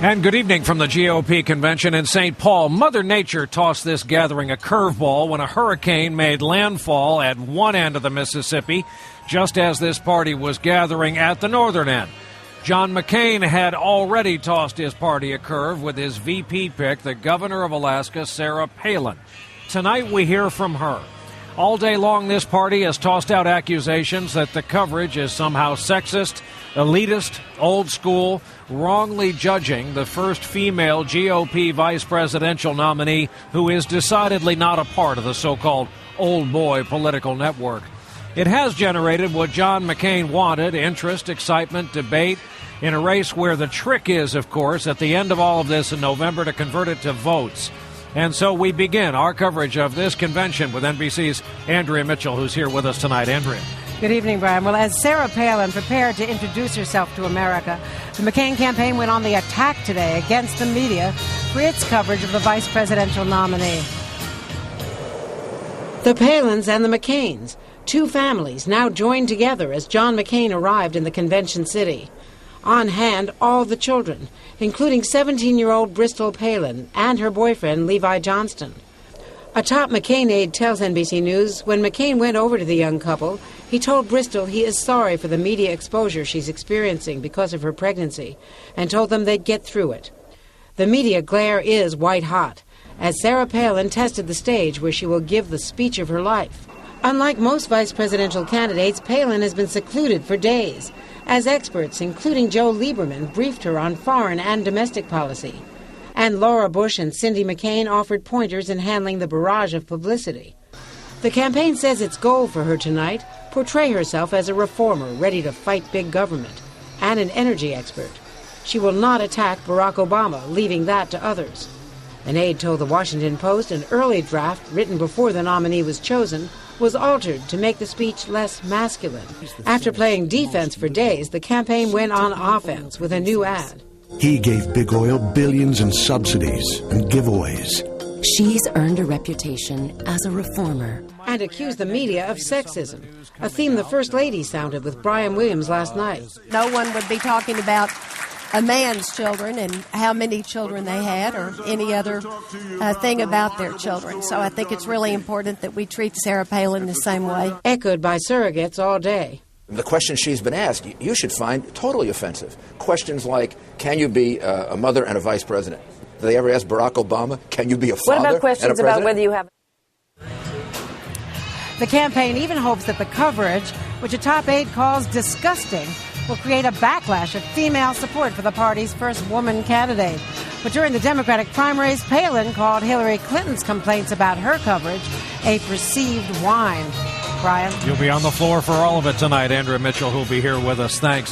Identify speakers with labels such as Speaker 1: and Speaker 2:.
Speaker 1: And good evening from the GOP convention in St. Paul. Mother Nature tossed this gathering a curveball when a hurricane made landfall at one end of the Mississippi, just as this party was gathering at the northern end. John McCain had already tossed his party a curve with his VP pick, the governor of Alaska, Sarah Palin. Tonight we hear from her. All day long, this party has tossed out accusations that the coverage is somehow sexist, elitist, old school, wrongly judging the first female GOP vice presidential nominee who is decidedly not a part of the so-called old boy political network. It has generated what John McCain wanted: interest, excitement, debate, in a race where the trick is, of course, at the end of all of this in November to convert it to votes. And so we begin our coverage of this convention with NBC's Andrea Mitchell, who's here with us tonight. Andrea.
Speaker 2: Good evening, Brian. Well, as Sarah Palin prepared to introduce herself to America, the McCain campaign went on the attack today against the media for its coverage of the vice presidential nominee. The Palins and the McCains, two families now joined together as John McCain arrived in the convention city. On hand, all the children, including 17-year-old Bristol Palin and her boyfriend, Levi Johnston. A top McCain aide tells NBC News when McCain went over to the young couple, he told Bristol he is sorry for the media exposure she's experiencing because of her pregnancy and told them they'd get through it. The media glare is white hot as Sarah Palin tested the stage where she will give the speech of her life. Unlike most vice presidential candidates, Palin has been secluded for days as experts, including Joe Lieberman, briefed her on foreign and domestic policy. And Laura Bush and Cindy McCain offered pointers in handling the barrage of publicity. The campaign says its goal for her tonight, portray herself as a reformer ready to fight big government and an energy expert. She will not attack Barack Obama, leaving that to others. An aide told the Washington Post an early draft written before the nominee was chosen was altered to make the speech less masculine. After playing defense for days, the campaign went on offense with a new ad.
Speaker 3: He gave Big Oil billions in subsidies and giveaways.
Speaker 4: She's earned a reputation as a reformer.
Speaker 2: And accused the media of sexism, a theme the First Lady sounded with Brian Williams last night.
Speaker 5: No one would be talking about a man's children and how many children they had or any other thing about their children. So I think it's really important that we treat Sarah Palin the same way.
Speaker 2: Echoed by surrogates all day.
Speaker 6: The questions she's been asked, you should find totally offensive. Questions like, can you be a mother and a vice president? Do they ever ask Barack Obama, can you be a father?
Speaker 7: What about questions about whether you have...
Speaker 2: The campaign even hopes that the coverage, which a top aide calls disgusting, will create a backlash of female support for the party's first woman candidate. But during the Democratic primaries, Palin called Hillary Clinton's complaints about her coverage a perceived whine. Brian?
Speaker 1: You'll be on the floor for all of it tonight. Andrea Mitchell, who'll be here with us. Thanks.